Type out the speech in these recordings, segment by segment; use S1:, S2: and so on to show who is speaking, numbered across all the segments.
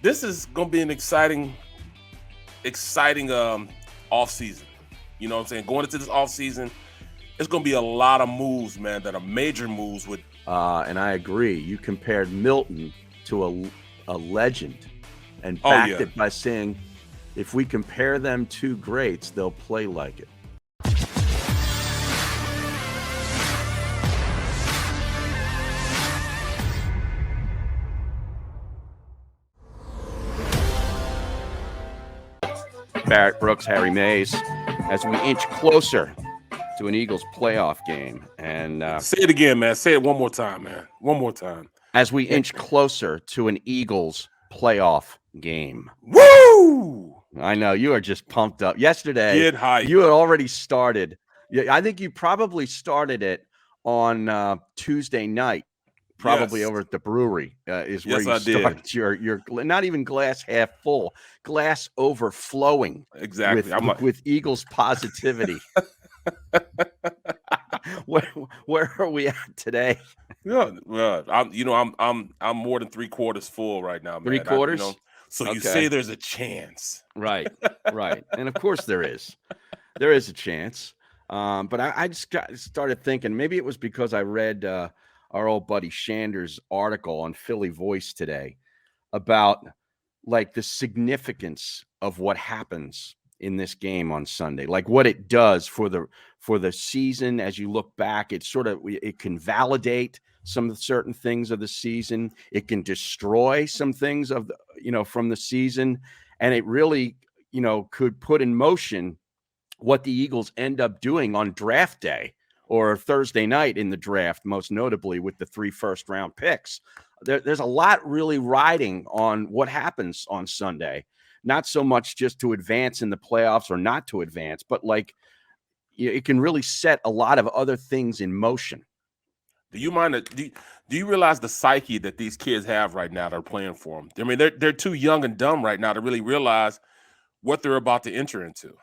S1: This is gonna be an exciting off season. You know what I'm saying? Going into this off season, it's gonna be a lot of moves, man, that are major moves with
S2: And I agree. You compared Milton to a legend and
S1: oh
S2: backed
S1: yeah.
S2: it by saying, if we compare them to greats, they'll play like it. Barrett Brooks, Harry Mays, as we inch closer to an Eagles playoff game. And
S1: Say it again, man. Say it one more time, man. One more time.
S2: as we inch closer to an Eagles playoff game.
S1: Woo!
S2: I know you are just pumped up. Yesterday,
S1: Get hype.
S2: you had already started. Yeah, I think you probably started it on Tuesday night, probably
S1: Yes.
S2: over at the brewery. Is where
S1: Yes,
S2: you
S1: I did.
S2: start your not even glass half full, glass overflowing
S1: Exactly.
S2: with Eagles positivity. Where are we at today?
S1: Yeah, well, I'm more than 3/4 full right now, man.
S2: Three quarters?
S1: So you
S2: Okay.
S1: say there's a chance.
S2: Right, right. And of course there is. There is a chance. But I just started thinking, maybe it was because I read our old buddy Shander's article on Philly Voice today about like the significance of what happens in this game on Sunday, like what it does for the season. As you look back, it can validate some certain things of the season. It can destroy some things of from the season, and it really could put in motion what the Eagles end up doing on draft day or Thursday night in the draft, most notably with the 3 first-round picks. There's a lot really riding on what happens on Sunday. Not so much just to advance in the playoffs or not to advance, but like it can really set a lot of other things in motion.
S1: Do you mind? Do you realize the psyche that these kids have right now that are playing for them? I mean, they're too young and dumb right now to really realize what they're about to enter into.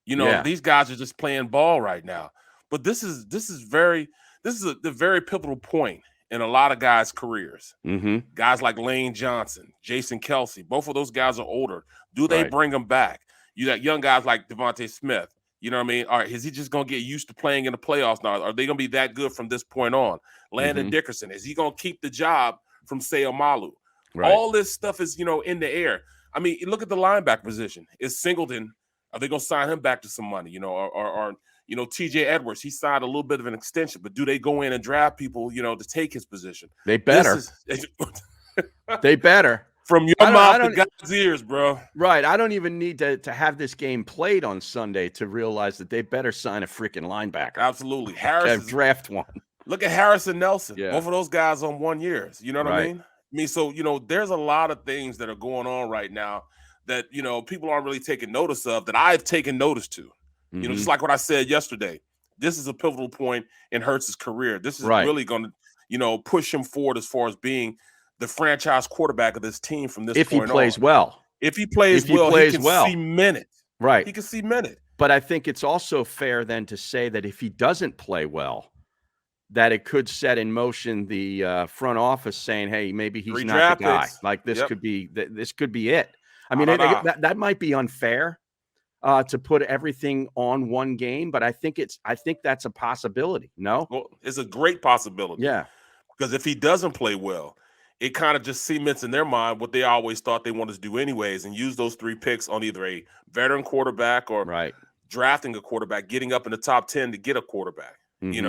S2: Yeah.
S1: These guys are just playing ball right now. But this is the very pivotal point in a lot of guys' careers.
S2: Mm-hmm.
S1: Guys like Lane Johnson, Jason Kelsey, both of those guys are older. Do they
S2: Right.
S1: bring them back? You got young guys like Devontae Smith. You know what I mean? All right, is he just going to get used to playing in the playoffs now? Are they going to be that good from this point on? Landon Dickerson, is he going to keep the job from Seomalu?
S2: Right.
S1: All this stuff is, in the air. I mean, look at the linebacker position. Is Singleton, are they going to sign him back to some money? Or TJ Edwards, he signed a little bit of an extension, but do they go in and draft people, to take his position?
S2: They better. They better.
S1: From your mouth to God's ears, bro.
S2: Right. I don't even need to have this game played on Sunday to realize that they better sign a freaking linebacker.
S1: Absolutely. Harrison,
S2: draft one.
S1: Look at Harrison Nelson.
S2: Yeah.
S1: Both of those guys on 1 year. You know what I mean? I mean, so, there's a lot of things that are going on right now that, people aren't really taking notice of that I've taken notice to. Just like what I said yesterday, this is a pivotal point in Hurts's career. This is really going to, push him forward as far as being the franchise quarterback of this team from this point on.
S2: If he plays well.
S1: If he plays well, he can cement it.
S2: Right.
S1: He can cement it.
S2: But I think it's also fair then to say that if he doesn't play well, that it could set in motion the front office saying, hey, maybe he's not the guy. Like this could be it. I mean, that might be unfair to put everything on one game, but I think that's a possibility. No?
S1: Well, it's a great possibility.
S2: Yeah.
S1: Because if he doesn't play well, it kind of just cements in their mind what they always thought they wanted to do anyways, and use those 3 picks on either a veteran quarterback or drafting a quarterback, getting up in the top 10 to get a quarterback. Which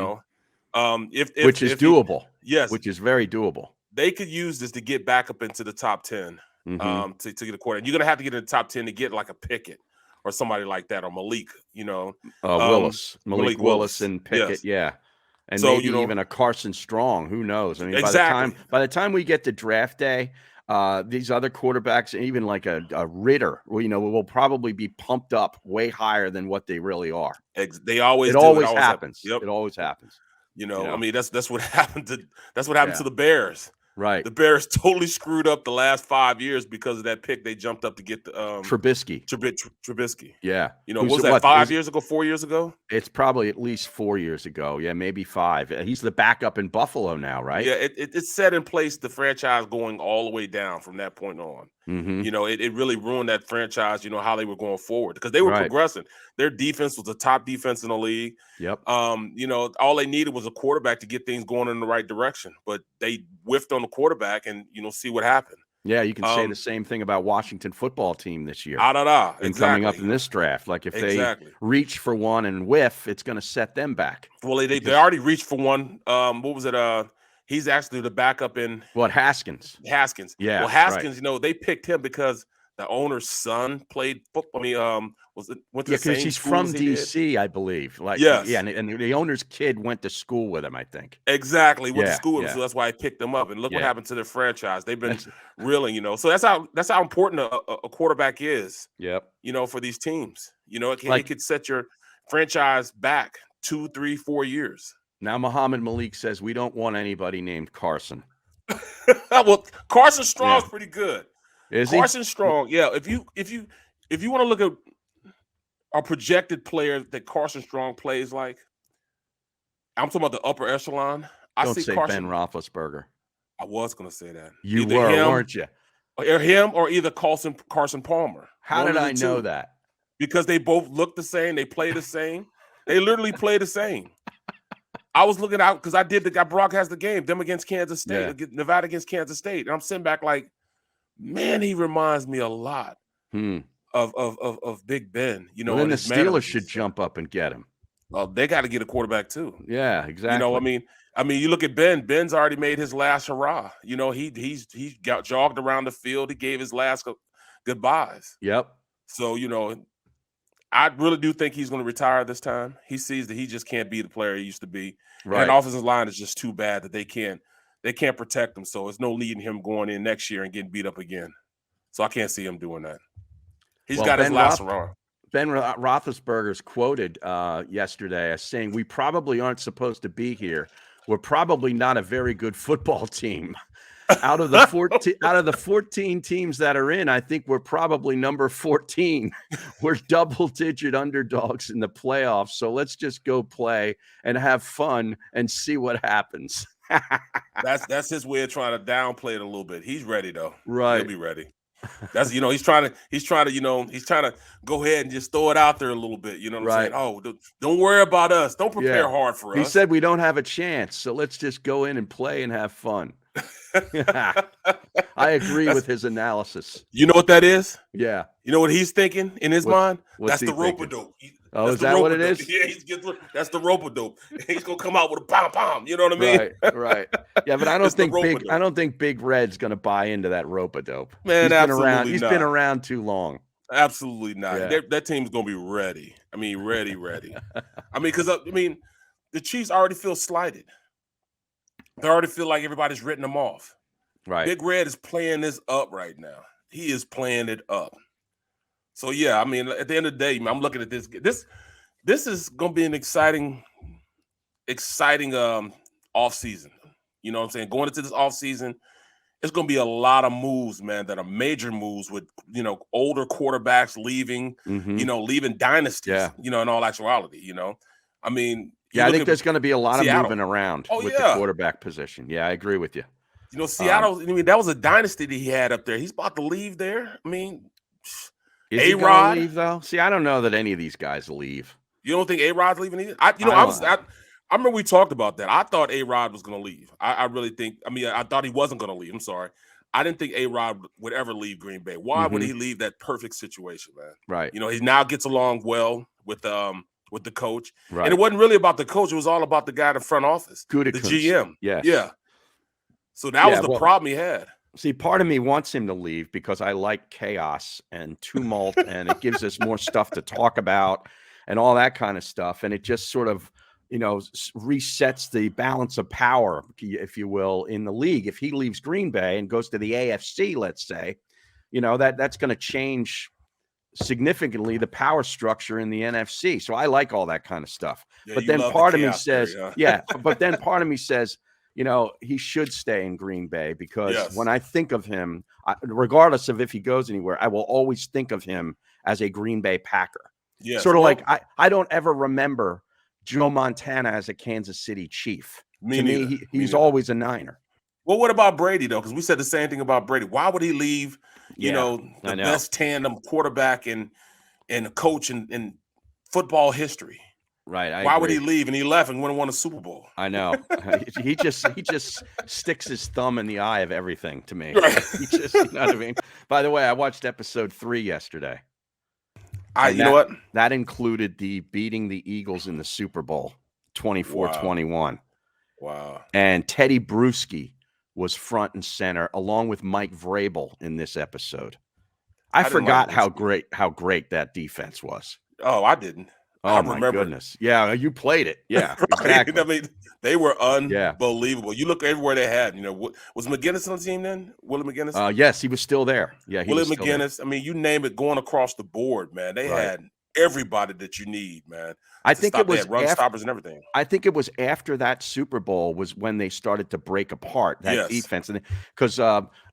S1: is
S2: doable.
S1: Yes.
S2: Which is very doable.
S1: They could use this to get back up into the top 10 to get a quarterback. You're going to have to get in the top 10 to get like a Pickett or somebody like that, or Malik,
S2: Willis. Malik Willis and Pickett,
S1: yes.
S2: yeah. And
S1: so,
S2: maybe even a Carson Strong. Who knows? I mean,
S1: exactly.
S2: by the time we get to draft day, these other quarterbacks, even like a Ritter, will probably be pumped up way higher than what they really are.
S1: They always
S2: It always happens.
S1: Yep.
S2: It always happens.
S1: I mean, that's what happened to the Bears.
S2: Right.
S1: The Bears totally screwed up the last 5 years because of that pick they jumped up to get the
S2: Trubisky.
S1: Trubisky.
S2: Yeah.
S1: What was that, 5 years ago, 4 years ago?
S2: It's probably at least 4 years ago. Yeah, maybe 5. He's the backup in Buffalo now, right?
S1: Yeah, it's set in place the franchise going all the way down from that point on.
S2: Mm-hmm.
S1: You know, it really ruined that franchise, you know, how they were going forward because they were
S2: Right.
S1: progressing. Their defense was the top defense in the league.
S2: Yep.
S1: You know, all they needed was a quarterback to get things going in the right direction, but they whiffed on the quarterback and, you know, see what happened.
S2: Yeah, you can say the same thing about Washington football team this year.
S1: Exactly.
S2: Coming up in this draft. Like if they reach for one and whiff, it's going to set them back.
S1: Well, they already reached for one. What was it? He's actually the backup in
S2: Haskins.
S1: Haskins.
S2: Yeah.
S1: Well, Haskins, you know, they picked him because the owner's son played football. I mean, went to the same
S2: he's
S1: school
S2: from
S1: as he
S2: DC,
S1: did.
S2: I believe. Like,
S1: yes.
S2: Yeah, and the owner's kid went to school with him, I think.
S1: Exactly, went to school with him, so that's why I picked them up. And look what happened to their franchise. They've been reeling, you know. So that's how important a quarterback is.
S2: Yep.
S1: You know, for these teams, you know, it could set your franchise back 2, 3, 4 years.
S2: Now Muhammad Malik says we don't want anybody named Carson.
S1: Well, Carson Strong's pretty good.
S2: Is
S1: Carson Strong? Yeah. If you want to look at a projected player that Carson Strong plays like, I'm talking about the upper echelon.
S2: Don't say Ben Roethlisberger.
S1: I was going to say that.
S2: You either were, weren't you?
S1: Or him, or either Carson Palmer.
S2: How did I know that?
S1: Because they both look the same. They play the same. They literally play the same. I was looking out because I broadcast the game, them against Kansas State, Nevada against Kansas State. And I'm sitting back like, man, he reminds me a lot of Big Ben. You know,
S2: then the Steelers should jump up and get him.
S1: Well, they got to get a quarterback too.
S2: Yeah, exactly.
S1: You know, I mean, you look at Ben. Ben's already made his last hurrah. You know, he got jogged around the field. He gave his last goodbyes.
S2: Yep.
S1: So, you know, I really do think he's going to retire this time. He sees that he just can't be the player he used to be. Right. And offensive line is just too bad that they can't protect him. So it's no leading him going in next year and getting beat up again. So I can't see him doing that. He's got his last hurrah.
S2: Ben Roethlisberger's quoted yesterday as saying, "We probably aren't supposed to be here. We're probably not a very good football team. Out of the 14 teams that are in, I think we're probably number 14. We're double-digit underdogs in the playoffs. So let's just go play and have fun and see what happens."
S1: That's his way of trying to downplay it a little bit. He's ready though.
S2: Right.
S1: He'll be ready. That's, you know, he's trying to go ahead and just throw it out there a little bit. You know what I'm saying? Oh, don't worry about us. Don't prepare hard for us.
S2: He said we don't have a chance, so let's just go in and play and have fun. I agree with his analysis.
S1: You know what that is?
S2: Yeah.
S1: You know what he's thinking in his mind? That's the rope-a-dope.
S2: Oh, is that what it is?
S1: Yeah, that's the rope-a-dope. He's gonna come out with a pom-pom. You know what I mean?
S2: Right. Yeah, but I don't think Big Red's gonna buy into that rope-a-dope.
S1: Man,
S2: he's been around too long.
S1: Absolutely not.
S2: Yeah.
S1: That team's gonna be ready. I mean, ready. I mean, because the Chiefs already feel slighted. They already feel like everybody's written them off.
S2: Right.
S1: Big Red is playing this up right now. He is playing it up. So yeah, I mean, at the end of the day, I'm looking at this. This is gonna be an exciting offseason. You know what I'm saying? Going into this offseason, it's gonna be a lot of moves, man, that are major moves with, you know, older quarterbacks leaving, you know, leaving dynasties, you know, in all actuality, you know. I mean,
S2: I think there's going to be a lot
S1: Seattle.
S2: of moving around with the quarterback position. Yeah, I agree with you.
S1: You know, Seattle, I mean, that was a dynasty that he had up there. He's about to leave there. I mean,
S2: is he going to leave, though? See, I don't know that any of these guys leave.
S1: You don't think A-Rod's leaving either? I remember we talked about that. I thought A-Rod was going to leave. I really think, I thought he wasn't going to leave. I'm sorry. I didn't think A-Rod would ever leave Green Bay. Why would he leave that perfect situation, man?
S2: Right.
S1: You know, he now gets along well with the coach.
S2: Right.
S1: And it wasn't really about the coach. It was all about the guy in the front office, the GM.
S2: Yes.
S1: Yeah. So that was the problem he had.
S2: See, part of me wants him to leave because I like chaos and tumult, and it gives us more stuff to talk about and all that kind of stuff. And it just sort of, you know, resets the balance of power, if you will, in the league. If he leaves Green Bay and goes to the AFC, let's say, you know, that's going to change significantly the power structure in the NFC. So I like all that kind of stuff.
S1: Yeah,
S2: but then part of me says, but then part of me says, you know, he should stay in Green Bay because when I think of him, regardless of if he goes anywhere, I will always think of him as a Green Bay Packer.
S1: Yeah,
S2: sort of like I don't ever remember Joe Montana as a Kansas City Chief. To me, he's always a Niner.
S1: Well, what about Brady, though? Because we said the same thing about Brady. Why would he leave, the best tandem quarterback and coach in football history.
S2: Right.
S1: Why would he leave? And he left and won a Super Bowl.
S2: I know. he just sticks his thumb in the eye of everything to me.
S1: Right.
S2: He just, you know what I mean? By the way, I watched episode 3 yesterday.
S1: You know what?
S2: That included the beating the Eagles in the Super Bowl, 24-21.
S1: Wow.
S2: And Teddy Bruschi was front and center, along with Mike Vrabel in this episode. I forgot how great that defense was.
S1: Oh, I didn't.
S2: Oh, my goodness. Yeah, you played it. Yeah, exactly.
S1: I mean, they were unbelievable. You look everywhere they had. Was McGinnis on the team then? Willie McGinnis?
S2: Yes, he was still there. Yeah,
S1: Willie McGinnis. I mean, you name it, going across the board, man. They had everybody that you need, man.
S2: I think it was
S1: run stoppers and everything.
S2: I think it was after that Super Bowl was when they started to break apart that defense, and because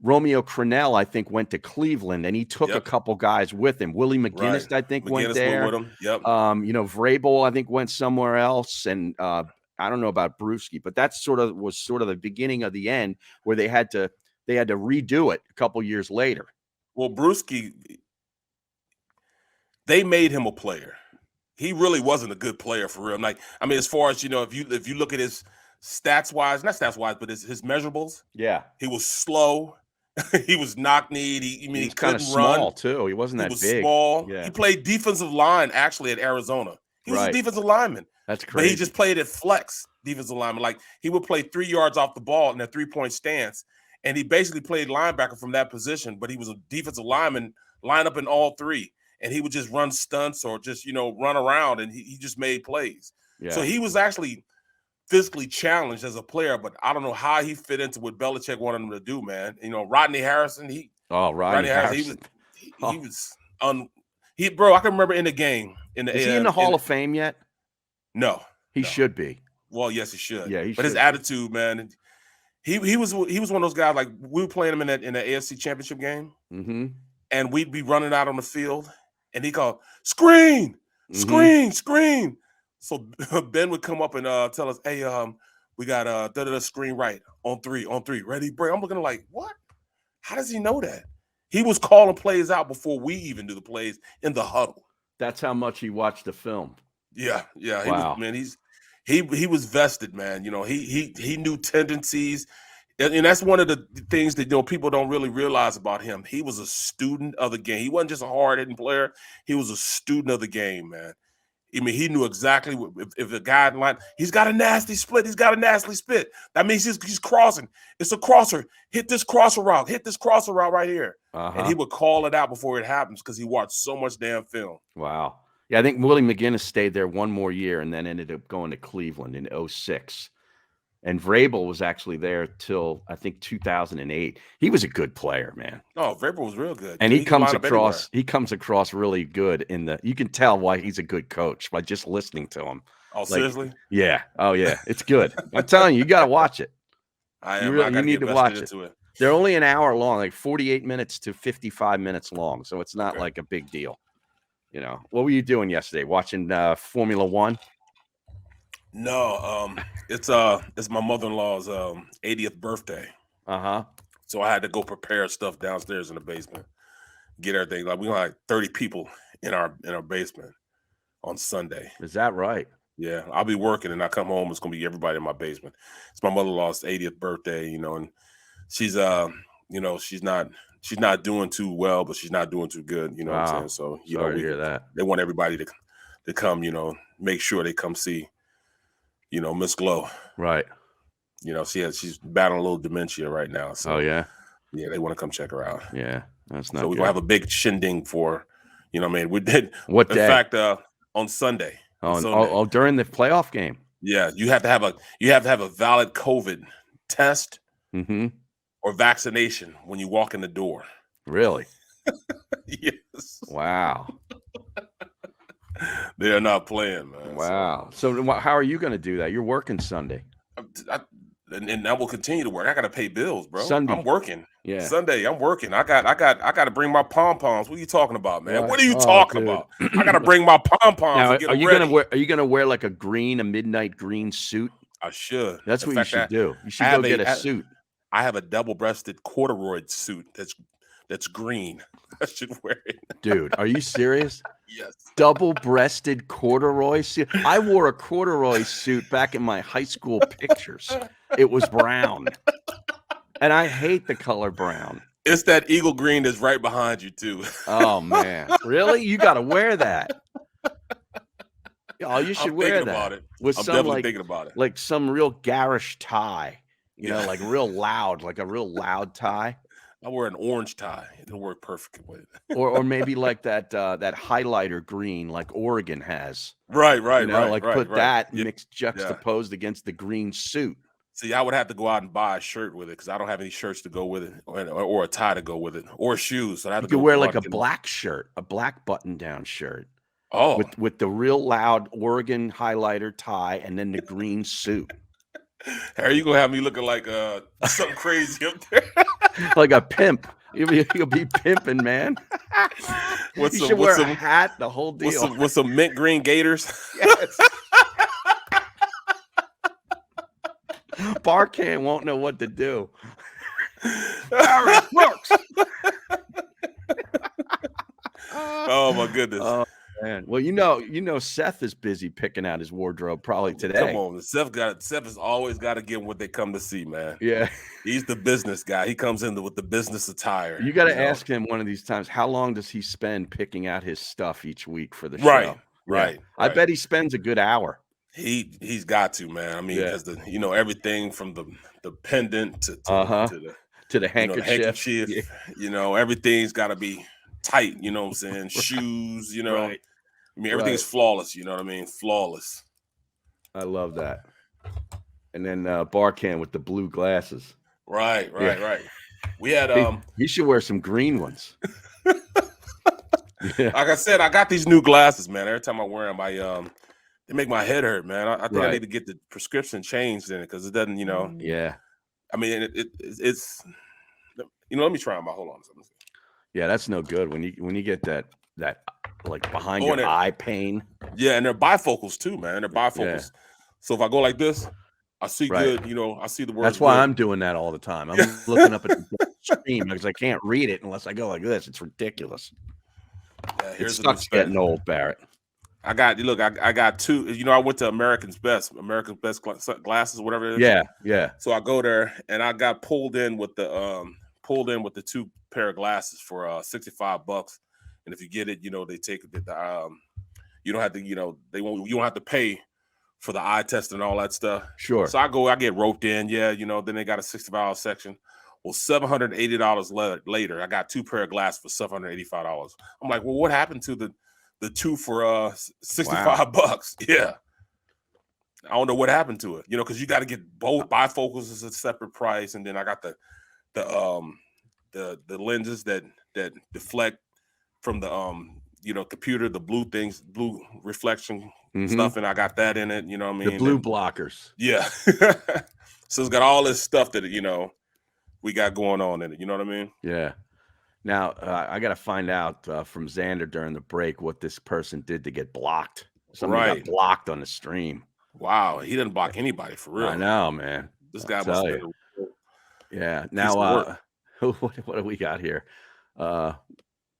S2: Romeo Crennel, I think, went to Cleveland and he took a couple guys with him. Willie McGinnis, I think, went there.
S1: Went with him. Yep.
S2: Vrabel, I think, went somewhere else, and I don't know about Bruschi, but that was sort of the beginning of the end where they had to redo it a couple years later.
S1: Well, Bruschi, they made him a player. He really wasn't a good player for real. As far as if you look at his stats wise, not stats wise, but his measurables.
S2: Yeah,
S1: he was slow. He was knock-kneed. He
S2: kind of small too. He wasn't that big.
S1: He was small. Yeah. He played defensive line actually at Arizona. He was a defensive lineman.
S2: That's crazy.
S1: But he just played at flex defensive lineman. Like he would play 3 yards off the ball in a 3-point stance, and he basically played linebacker from that position. But he was a defensive lineman, line up in all three. And he would just run stunts or just, run around, and he just made plays. Yeah. So he was actually physically challenged as a player, but I don't know how he fit into what Belichick wanted him to do, man. Rodney Harrison,
S2: Rodney Harrison.
S1: He was bro, I can remember in the game.
S2: Is he in the Hall of Fame yet?
S1: No.
S2: He should be.
S1: Well, yes, he should.
S2: Yeah,
S1: but his attitude, man, he was one of those guys, like we were playing him in the AFC Championship game, and we'd be running out on the field. And he called, screen, screen. So Ben would come up and tell us, hey, we got screen right on three. Ready, break. I'm looking like, what? How does he know that? He was calling plays out before we even do the plays in the huddle.
S2: That's how much he watched the film.
S1: Yeah.
S2: Wow.
S1: He was vested, man. He knew tendencies. And that's one of the things that people don't really realize about him. He was a student of the game. He wasn't just a hard-hitting player. He was a student of the game, man. I mean, he knew exactly if a guy in line, he's got a nasty split. That means he's crossing. It's a crosser. Hit this crosser route. Right here. And he would call it out before it happens because he watched so much damn film.
S2: Wow. Yeah, I think Willie McGinnis stayed there one more year and then ended up going to Cleveland in 2006. And Vrabel was actually there till I think 2008. He was a good player, man.
S1: Oh, Vrabel was real good.
S2: And he comes across really good you can tell why he's a good coach by just listening to him.
S1: Oh, seriously?
S2: Yeah. Oh, yeah. It's good. I'm telling you got to watch it. You need to watch it. They're only an hour long, like 48 minutes to 55 minutes long. So it's not like a big deal. What were you doing yesterday? Watching Formula One?
S1: No, it's my mother-in-law's 80th birthday. So I had to go prepare stuff downstairs in the basement, get everything. Like we got like 30 people in our basement on Sunday.
S2: Is that right?
S1: Yeah, I'll be working and I come home. It's gonna be everybody in my basement. It's my mother-in-law's 80th birthday, and she's she's not doing too well, but she's not doing too good. You know what I'm saying? So
S2: Sorry to hear that.
S1: They want everybody to come. Make sure they come see. Miss Glow.
S2: Right.
S1: She's battling a little dementia right now. So,
S2: yeah,
S1: they want to come check her out.
S2: Yeah, that's not.
S1: So we're gonna have a big shindig for, we did.
S2: What day?
S1: In fact, on Sunday.
S2: During the playoff game.
S1: Yeah, you have to have a valid COVID test or vaccination when you walk in the door.
S2: Really?
S1: Yes.
S2: Wow.
S1: They're not playing, man.
S2: Wow. So how are you going to do that? You're working Sunday.
S1: And I will continue to work. I got to pay bills, bro.
S2: Sunday.
S1: I'm working.
S2: Yeah.
S1: Sunday, I'm working. I got to bring my pom-poms. What are you talking about, man? What are you talking about? I got to bring my pom-poms.
S2: Are you going to wear like a midnight green suit?
S1: I should.
S2: That's what you should do. You should go get a suit.
S1: I have a double-breasted corduroy suit that's green. I should wear it.
S2: Dude, are you serious?
S1: Yes.
S2: Double-breasted corduroy suit. I wore a corduroy suit back in my high school pictures. It was brown. And I hate the color brown.
S1: It's that eagle green that's right behind you, too.
S2: Oh, man. Really? You got to wear that. Oh, you should wear that.
S1: About it.
S2: With
S1: I'm
S2: some,
S1: definitely thinking about it.
S2: Like some real garish tie. You know, like real loud, like a real loud tie.
S1: I wear an orange tie. It'll work perfectly with it.
S2: or maybe like that highlighter green like Oregon has.
S1: Right.
S2: You know, like put that
S1: Yeah.
S2: mixed juxtaposed against the green suit.
S1: See, I would have to go out and buy a shirt with it because I don't have any shirts to go with it, or a tie to go with it, or shoes. So I have
S2: You
S1: to
S2: could wear like a black shirt, a black button-down shirt.
S1: Oh,
S2: with the real loud Oregon highlighter tie and then the green suit.
S1: Are you gonna have me looking like something crazy up there?
S2: Like a pimp. You'll be pimping, man. You should wear a hat, the whole deal.
S1: With some mint green gaiters.
S2: Yes. Barcan won't know what to do.
S1: Brooks. Oh my goodness.
S2: Oh, man. Well, you know, Seth is busy picking out his wardrobe probably today.
S1: Come on, Seth has always got to get what they come to see, man.
S2: Yeah,
S1: he's the business guy. He comes in with the business attire.
S2: You got to ask him one of these times. How long does he spend picking out his stuff each week for the show?
S1: Right.
S2: I bet he spends a good hour.
S1: He's got to, man. I mean, because everything from the pendant to
S2: the handkerchief.
S1: Everything's got to be tight. You know what I'm saying? Shoes.
S2: Right.
S1: I mean, everything's flawless. You know what I mean? Flawless.
S2: I love that. And then Barcan with the blue glasses.
S1: Right. We had
S2: you should wear some green ones.
S1: Like I said, I got these new glasses, man. Every time I wear them, they make my head hurt, man. I think I need to get the prescription changed in it because it doesn't,
S2: Yeah.
S1: I mean, it's let me try them out. Hold on a second.
S2: Yeah, that's no good when you get that like behind your eye pain.
S1: Yeah, and they're bifocals too, man. They're bifocals. Yeah. So if I go like this, I see good. I see the words.
S2: That's why I'm doing that all the time. I'm looking up at the screen because I can't read it unless I go like this. It's ridiculous. Yeah, it sucks getting old, Barrett.
S1: I got two. I went to American's Best glasses, whatever it
S2: is. Yeah.
S1: So I go there and I got pulled in with the two pair of glasses for $65. And if you get it, they take it. You don't have to. You don't have to pay for the eye test and all that stuff.
S2: Sure.
S1: So I get roped in. Yeah, then they got a $65 section. Well, $780 later, I got two pair of glasses for $785. I'm like, well, what happened to the two for $65? Yeah. I don't know what happened to it, because you got to get both bifocals as a separate price, and then I got the lenses that deflect from the computer, the blue reflection stuff, and I got that in it. You know what I mean?
S2: The blue blockers.
S1: Yeah. So it's got all this stuff that we got going on in it. You know what I mean?
S2: Yeah. Now, I got to find out from Xander during the break what this person did to get blocked. Somebody got blocked on the stream.
S1: Wow. He didn't block anybody for real.
S2: I know, man.
S1: This guy must have been
S2: Yeah. Now, what do we got here?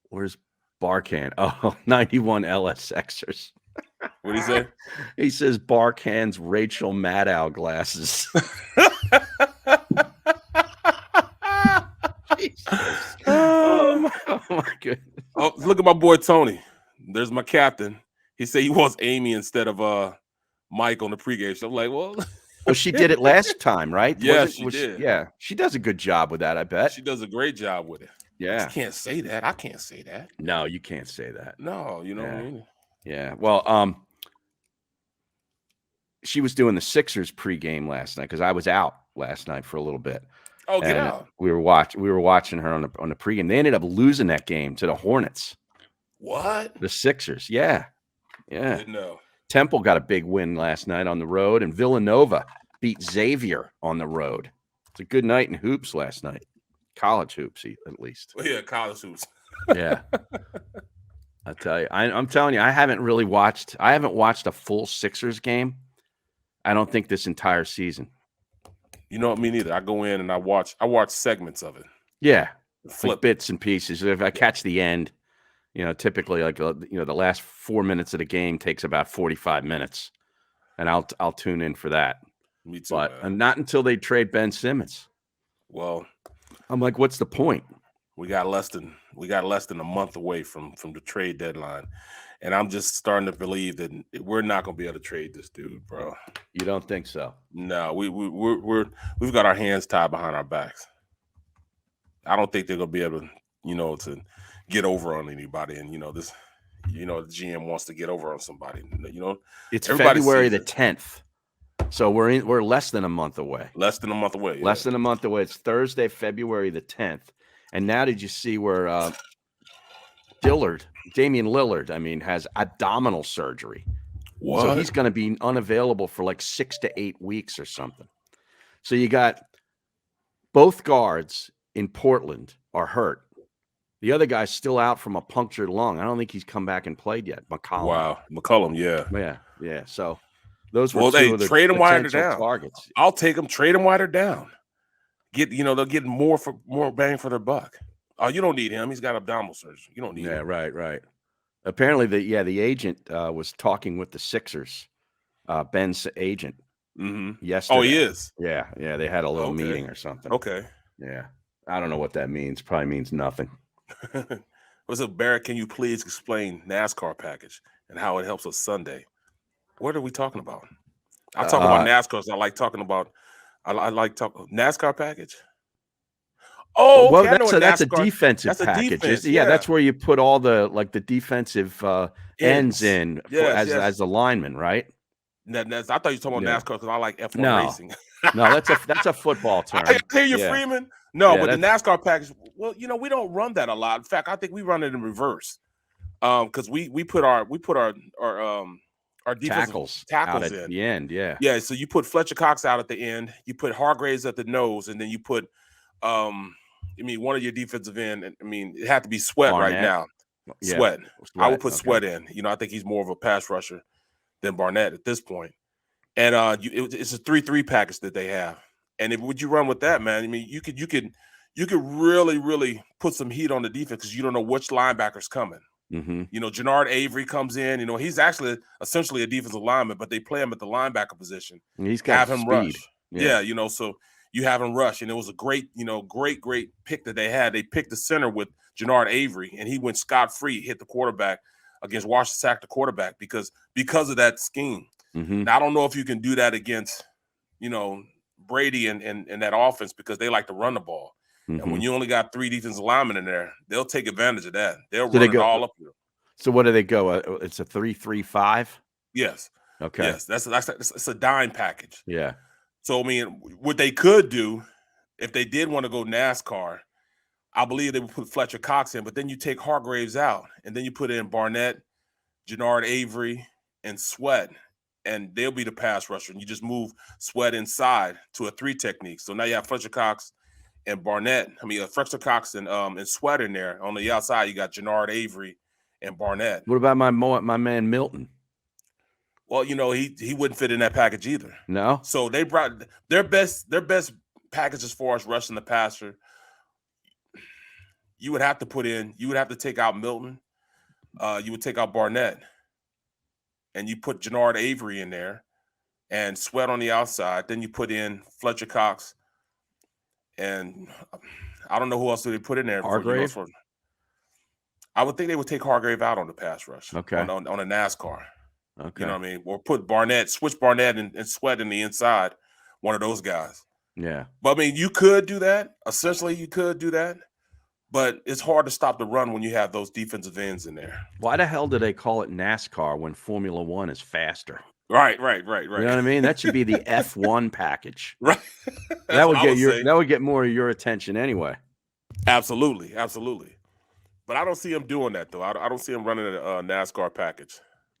S2: Where's Barcan? Oh, 91 LSXers.
S1: What did he say?
S2: He says Barcan's Rachel Maddow glasses. Oh my goodness.
S1: Oh, look at my boy Tony. There's my captain. He said he wants Amy instead of Mike on the pregame show. I'm like, well,
S2: she did it last time, right?
S1: Yeah, she did.
S2: Yeah, she does a good job with that, I bet.
S1: She does a great job with it.
S2: Yeah.
S1: You can't say that. I can't say that.
S2: No, you can't say that.
S1: No, you know what I mean?
S2: Yeah. Well, she was doing the Sixers pregame last night because I was out last night for a little bit.
S1: Oh, get out.
S2: We were watching her on the pregame. They ended up losing that game to the Hornets.
S1: What?
S2: The Sixers. Yeah.
S1: I didn't know.
S2: Temple got a big win last night on the road, and Villanova beat Xavier on the road. It's a good night in hoops last night. College hoops, at least.
S1: Well, yeah, college hoops.
S2: Yeah. I tell you, I'm telling you, I haven't watched a full Sixers game. I don't think this entire season.
S1: You know what? Me neither. I go in and I watch segments of it.
S2: Yeah.
S1: Flip
S2: bits and pieces. If I catch the end, typically like the last 4 minutes of the game takes about 45 minutes, and I'll tune in for that.
S1: Me too,
S2: But
S1: man.
S2: not until they trade Ben Simmons.
S1: Well,
S2: I'm like, what's the point?
S1: We got less than a month away from the trade deadline, and I'm just starting to believe that we're not going to be able to trade this dude, bro.
S2: You don't think so?
S1: No, we've got our hands tied behind our backs. I don't think they're going to be able to, to get over on anybody, and the GM wants to get over on somebody.
S2: It's February the 10th. So we're less than a month away.
S1: Less than a month away. Yeah.
S2: Less than a month away. It's Thursday, February the 10th. And now did you see where Damian Lillard, has abdominal surgery.
S1: What?
S2: So he's going to be unavailable for like 6 to 8 weeks or something. So you got both guards in Portland are hurt. The other guy's still out from a punctured lung. I don't think he's come back and played yet. McCollum.
S1: Wow. McCollum, yeah.
S2: Yeah. So those were two of the
S1: trade him wider down.
S2: Targets.
S1: I'll take them. Trade him wider down. They'll get more bang for their buck. Oh, you don't need him. He's got abdominal surgery. You don't need him.
S2: Yeah, right. Apparently, the agent was talking with the Sixers, Ben's agent, yesterday.
S1: Oh, he is?
S2: Yeah. They had a little meeting or something.
S1: Okay.
S2: Yeah. I don't know what that means. Probably means nothing.
S1: What's up, Barrett? Can you please explain NASCAR package and how it helps us Sunday? What are we talking about? I talk about NASCAR. I like talking about. I like talking NASCAR package. Oh,
S2: well,
S1: okay,
S2: that's a defensive package.
S1: Defense,
S2: yeah, that's where you put all the defensive ends in as a lineman, right?
S1: I thought you were talking about NASCAR because I like F1 racing.
S2: No, that's a football term.
S1: I hear you, Freeman. No, but the NASCAR package. Well, we don't run that a lot. In fact, I think we run it in reverse. Because we put our defensive tackles
S2: at
S1: in
S2: the end. Yeah.
S1: Yeah. So you put Fletcher Cox out at the end. You put Hargraves at the nose, and then you put one of your defensive end. It had to be Sweat
S2: Barnett.
S1: Right now.
S2: Yeah.
S1: Sweat. I would put Sweat in. I think he's more of a pass rusher than Barnett at this point. And it's a 3-3 package that they have. And would you run with that, man? You could really, really put some heat on the defense because you don't know which linebacker's coming.
S2: Mm-hmm.
S1: Jannard Avery comes in. He's actually essentially a defensive lineman, but they play him at the linebacker position.
S2: And he's got
S1: him
S2: speed.
S1: Rush.
S2: Yeah.
S1: So you have him rush, and it was a great pick that they had. They picked the center with Jannard Avery, and he went scot-free, hit the quarterback against Washington, sacked the quarterback because of that scheme.
S2: Mm-hmm.
S1: Now, I don't know if you can do that against, Brady and that offense because they like to run the ball.
S2: Mm-hmm.
S1: And when you only got 3 defensive linemen in there, they'll take advantage of that. They'll run it all up here.
S2: So what do they go? It's a 3-3-5?
S1: Yes.
S2: Okay.
S1: Yes, that's a dime package.
S2: Yeah.
S1: So, what they could do, if they did want to go NASCAR, I believe they would put Fletcher Cox in, but then you take Hargraves out, and then you put in Barnett, Jannard Avery, and Sweat, and they'll be the pass rusher. And you just move Sweat inside to a 3 technique. So now you have Fletcher Cox and Barnett. Fletcher Cox and Sweat in there. On the outside, you got Jannard Avery and Barnett.
S2: What about my man Milton?
S1: Well, he wouldn't fit in that package either.
S2: No.
S1: So they brought their best package as far as rushing the passer. You would have to take out Milton. You would take out Barnett. And you put Jannard Avery in there and Sweat on the outside. Then you put in Fletcher Cox. And I don't know who else do they put in there.
S2: Hargrave?
S1: I would think they would take Hargrave out on the pass rush.
S2: Okay.
S1: On a NASCAR.
S2: Okay.
S1: You know what I mean? Or switch Barnett and Sweat in the inside. One of those guys.
S2: Yeah.
S1: But you could do that. Essentially, you could do that. But it's hard to stop the run when you have those defensive ends in there.
S2: Why the hell do they call it NASCAR when Formula One is faster?
S1: Right.
S2: You know what I mean? That should be the F1 package.
S1: Right.
S2: That would get more of your attention anyway.
S1: Absolutely. But I don't see him doing that though. I don't see him running a NASCAR package.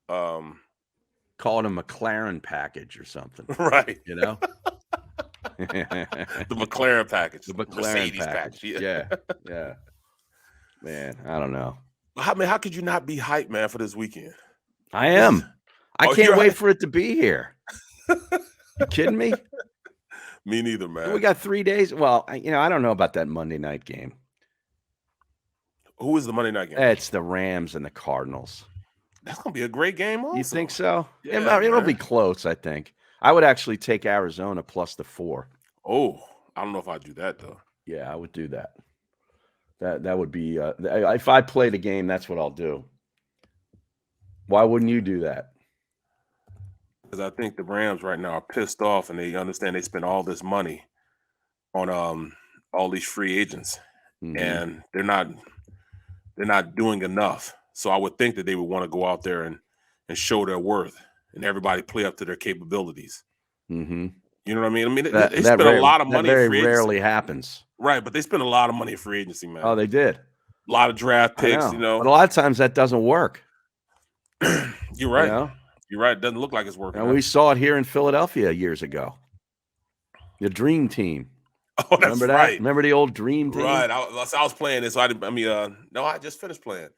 S2: Call it a McLaren package or something.
S1: Right.
S2: The
S1: McLaren package.
S2: The McLaren
S1: Mercedes
S2: package. Yeah. Man, I don't know.
S1: How could you not be hyped, man, for this weekend?
S2: I am. I can't wait for it to be here. You kidding me?
S1: Me neither, man.
S2: We got 3 days. Well, I don't know about that Monday night game.
S1: Who is the Monday night game?
S2: It's the Rams and the Cardinals.
S1: That's gonna be a great game. Also,
S2: you think so?
S1: Yeah,
S2: it'll be close. I think I would actually take Arizona plus the 4.
S1: Oh, I don't know if I'd do that though.
S2: Yeah, I would do that. That would be if I play the game, that's what I'll do. Why wouldn't you do that?
S1: Because I think the Rams right now are pissed off, and they understand they spent all this money on all these free agents, and they're not doing enough. So I would think that they would want to go out there and show their worth, and everybody play up to their capabilities.
S2: Mm-hmm.
S1: You know what I mean? I mean, they spent a lot of money.
S2: That very rarely happens.
S1: Right, but they spent a lot of money in free agency, man.
S2: Oh, they did.
S1: A lot of draft picks,
S2: but a lot of times that doesn't work.
S1: You're right. You're right. It doesn't look like it's working.
S2: And we saw it here in Philadelphia years ago. The Dream Team.
S1: Oh, that's
S2: Remember that?
S1: right.
S2: Remember the old Dream Team?
S1: Right. I was playing this. So I just finished playing.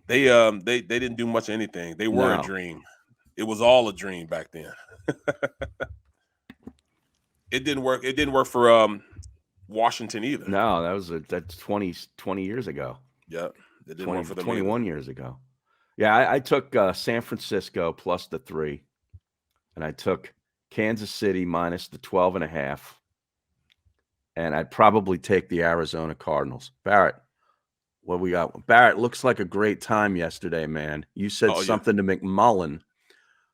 S1: They didn't do much of anything. They were a dream. It was all a dream back then. It didn't work. It didn't work for Washington either.
S2: No, that's 20 years ago.
S1: Yeah, it didn't work for them
S2: 21
S1: either.
S2: years ago. Yeah, I took San Francisco plus the 3, and I took Kansas City minus the 12.5, and I'd probably take the Arizona Cardinals. Barrett, what we got? Barrett, looks like a great time yesterday, man. You said something to McMullen,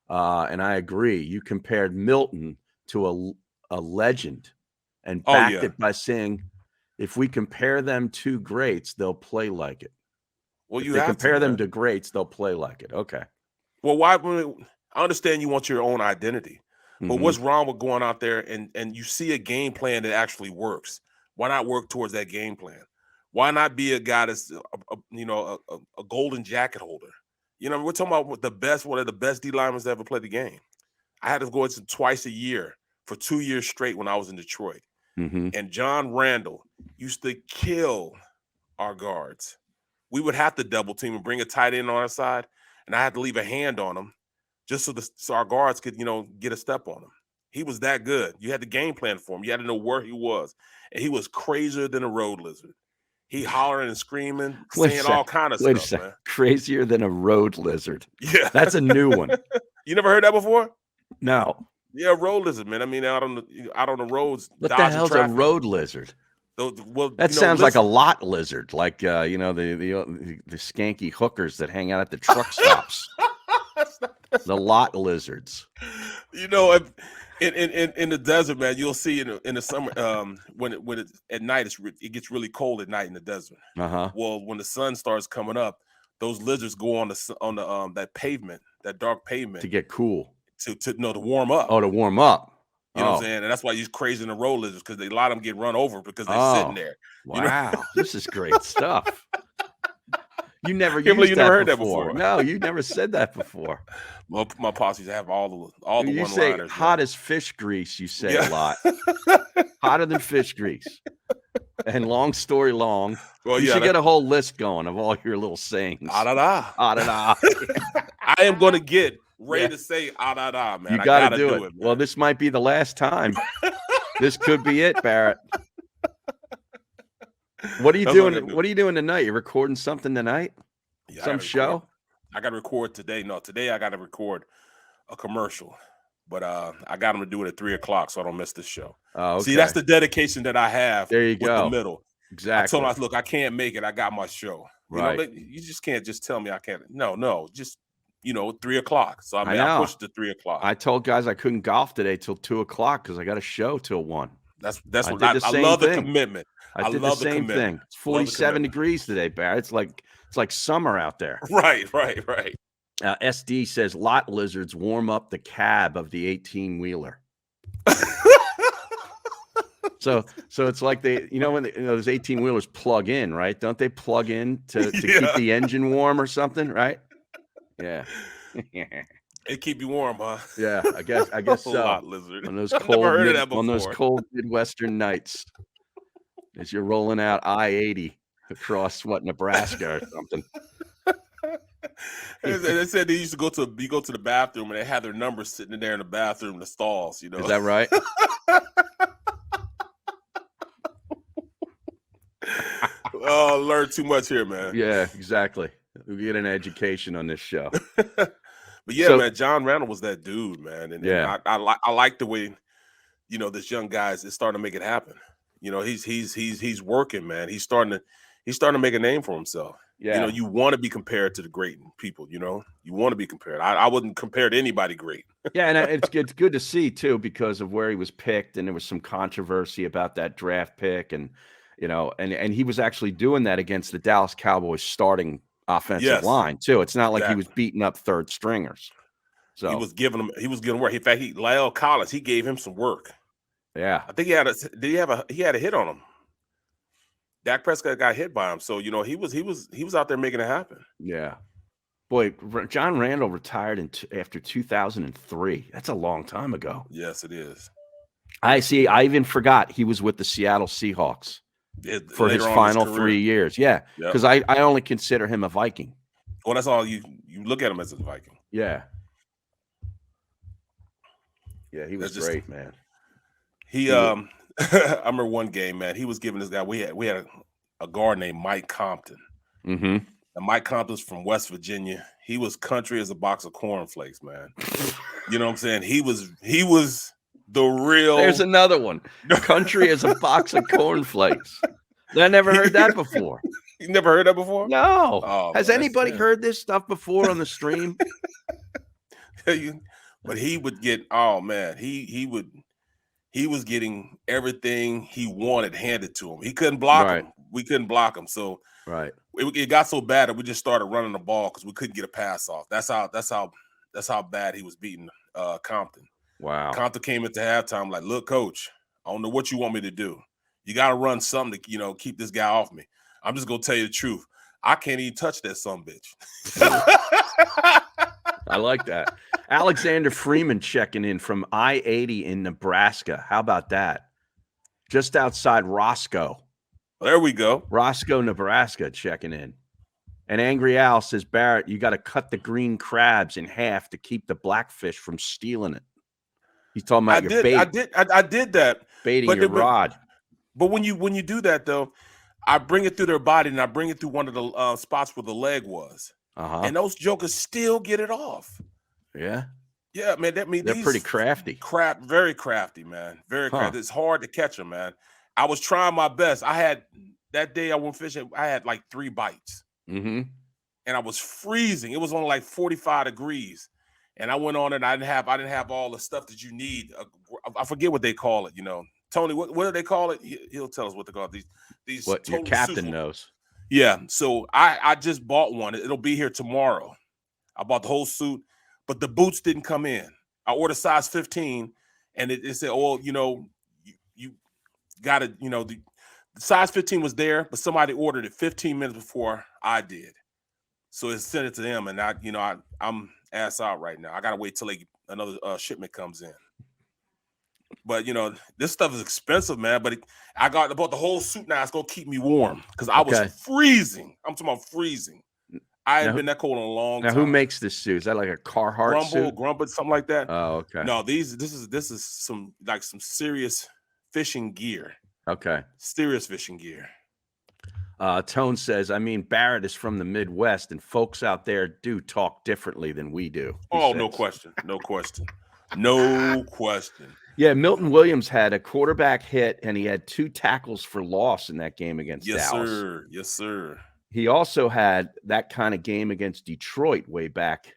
S2: and I agree. You compared Milton to a legend and backed it by saying, if we compare them to greats, they'll play like it.
S1: Well,
S2: if they compare them to greats, they'll play like it. Okay.
S1: Well, why? I understand you want your own identity, but what's wrong with going out there and you see a game plan that actually works? Why not work towards that game plan? Why not be a guy that's a golden jacket holder? You know, we're talking about one of the best D linemen to ever play the game. I had to go into twice a year for 2 years straight when I was in Detroit. And John Randall used to kill our guards. We would have to double team and bring a tight end on our side, and I had to leave a hand on him just so our guards could, get a step on him. He was that good. You had the game plan for him. You had to know where he was, and he was crazier than a road lizard. He hollering and screaming, saying all kind of stuff, man.
S2: Crazier than a road lizard.
S1: Yeah,
S2: that's a new one.
S1: You never heard that before?
S2: No.
S1: Yeah, road lizard, man. I mean, out on the roads.
S2: What the hell's a road lizard?
S1: Well,
S2: that sounds like a lot lizard, like the skanky hookers that hang out at the truck stops. The lot lizards.
S1: In the desert, man, you'll see in the summer when it's at night, it gets really cold at night in the desert. Well, when the sun starts coming up, those lizards go on that pavement, that dark pavement,
S2: to get cool.
S1: To warm up.
S2: Oh, to warm up.
S1: You know what I'm saying? And that's why you're crazy in the road lizards, because a lot of them get run over because they're sitting there.
S2: Wow, this is great stuff. You never heard that before. No, you never said that before.
S1: Well, my posse have all the
S2: you
S1: one-liners.
S2: Say hot as fish grease. You say a lot. Hotter than fish grease. And long story long, you should get a whole list going of all your little sayings.
S1: Ah da da,
S2: ah da da.
S1: I am going to get ready to say ah da da, man.
S2: You got to do it. Well, this might be the last time. This could be it, Barrett. What are you doing? What are you doing tonight? You recording something tonight?
S1: Yeah,
S2: some show?
S1: I got to record today. No, today I got to record a commercial, but I got them to do it at 3:00, so I don't miss this show.
S2: Oh, okay.
S1: See, that's the dedication that I have.
S2: There you go.
S1: The middle.
S2: Exactly.
S1: I told him, look, I can't make it. I got my show.
S2: Right.
S1: You just can't just tell me I can't. No, just 3:00. So I pushed to 3:00.
S2: I told guys I couldn't golf today till 2:00 because I got a show till 1.
S1: That's what I love. The commitment.
S2: I did the same thing. It's 47 degrees today, Barry. It's like summer out there.
S1: Right.
S2: SD says lot lizards warm up the cab of the 18-wheeler. So it's like they, when those 18-wheelers plug in, right? Don't they plug in to keep the engine warm or something, right? Yeah.
S1: It keep you warm, huh?
S2: Yeah, I guess so.
S1: Lot lizard.
S2: On those cold Midwestern nights, as you're rolling out I-80 across Nebraska or something.
S1: They said they used to go to the bathroom and they had their numbers sitting in there in the bathroom in the stalls.
S2: Is that right?
S1: Oh, learn too much here, man.
S2: Yeah, exactly. We get an education on this show.
S1: But yeah, man, John Randall was that dude, man, and I like the way this young guy is starting to make it happen. He's working, man. He's starting to make a name for himself.
S2: Yeah,
S1: you want to be compared to the great people. You want to be compared. I wouldn't compare to anybody great.
S2: Yeah, and it's good to see too because of where he was picked, and there was some controversy about that draft pick, and and he was actually doing that against the Dallas Cowboys starting offensive line too. It's not like he was beating up third stringers. So
S1: he was giving work. In fact, La'el Collins, he gave him some work.
S2: Yeah,
S1: I think he had a hit on him. Dak Prescott got hit by him, so he was out there making it happen.
S2: Yeah, boy, John Randall retired after 2003. That's a long time ago.
S1: Yes, it is.
S2: I see. I even forgot he was with the Seattle Seahawks for his final 3 years. Yeah, because I only consider him a Viking.
S1: Well, that's all you look at him as a Viking.
S2: Yeah. Yeah, he was great, man.
S1: I remember one game, man. He was giving this guy. We had a guard named Mike Compton.
S2: Mm-hmm.
S1: And Mike Compton's from West Virginia. He was country as a box of cornflakes, man. You know what I'm saying? He was the real.
S2: There's another one. Country as a box of cornflakes. I never heard that before.
S1: You never heard that before?
S2: No.
S1: Oh,
S2: has anybody heard this stuff before on the stream?
S1: But he would get. Oh man, he was getting everything he wanted handed to him. He couldn't block him. We couldn't block him. So it got so bad that we just started running the ball because we couldn't get a pass off. That's how bad he was beating Compton.
S2: Wow.
S1: Compton came into halftime like, look, coach, I don't know what you want me to do. You got to run something to keep this guy off me. I'm just gonna tell you the truth. I can't even touch that son bitch.
S2: I like that. Alexander Freeman checking in from I-80 in Nebraska. How about that? Just outside Roscoe.
S1: There we go.
S2: Roscoe, Nebraska checking in. And Angry Al says, Barrett, you got to cut the green crabs in half to keep the blackfish from stealing it. He's talking about your bait.
S1: I did that.
S2: Baiting your rod.
S1: But when you do that, though, I bring it through their body and I bring it through one of the spots where the leg was. And those jokers still get it off.
S2: Yeah.
S1: Yeah, man. That means
S2: they're pretty crafty.
S1: Very crafty, man. Very crafty. It's hard to catch them, man. I was trying my best. That day I went fishing, I had like 3 bites.
S2: Mm-hmm.
S1: And I was freezing. It was only like 45 degrees. And I went on and I didn't have all the stuff that you need. I forget what they call it, Tony, what do they call it? He'll tell us what they call it. These
S2: what your captain knows.
S1: Yeah. So I just bought one. It'll be here tomorrow. I bought the whole suit, but the boots didn't come in. I ordered size 15 and it said, oh, you got to, the size 15 was there, but somebody ordered it 15 minutes before I did. So it sent it to them. And I'm ass out right now. I got to wait till another shipment comes in. But this stuff is expensive, man. But I bought the whole suit now. It's gonna keep me warm because I was freezing. I'm talking about freezing. I haven't been that cold in a long time.
S2: Now, who makes this suit? Is that like a Carhartt suit?
S1: Grumble, something like that.
S2: Oh, okay.
S1: No, this is some serious fishing gear.
S2: Okay.
S1: Serious fishing gear.
S2: Tone says, Barrett is from the Midwest, and folks out there do talk differently than we do.
S1: Oh, no question. No question. No question.
S2: Yeah, Milton Williams had a quarterback hit, and he had 2 tackles for loss in that game against Dallas.
S1: Yes, sir.
S2: He also had that kind of game against Detroit way back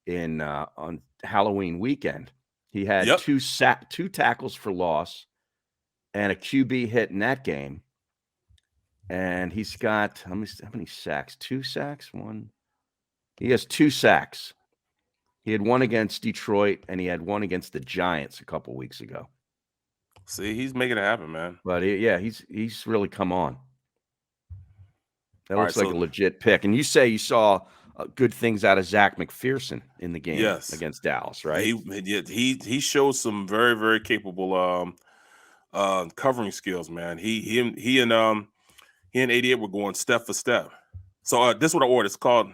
S2: in on Halloween weekend. He had 2 tackles for loss and a QB hit in that game. And he's got how many sacks? 2 sacks? 1. He has 2 sacks. He had 1 against Detroit, and he had 1 against the Giants a couple weeks ago.
S1: See, he's making it happen, man.
S2: But he's really come on. That looks like a legit pick. And you say you saw good things out of Zach McPherson in the game against Dallas, right?
S1: He showed some very, very capable covering skills, man. He and 88 were going step for step. So this is what I ordered. It's called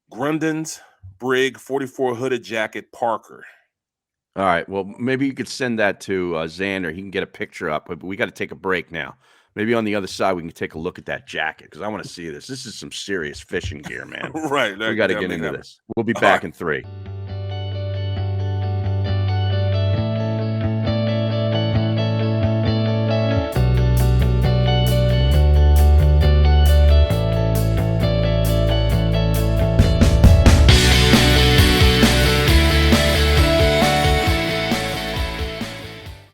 S1: Grundon's Brig 44 hooded jacket Parker.
S2: All right. Well, maybe you could send that to Xander. He can get a picture up, but we got to take a break now. Maybe on the other side we can take a look at that jacket because I want to see this. This is some serious fishing gear, man.
S1: Right.
S2: We got to get into this. We'll be
S1: All
S2: back
S1: right.
S2: in 3.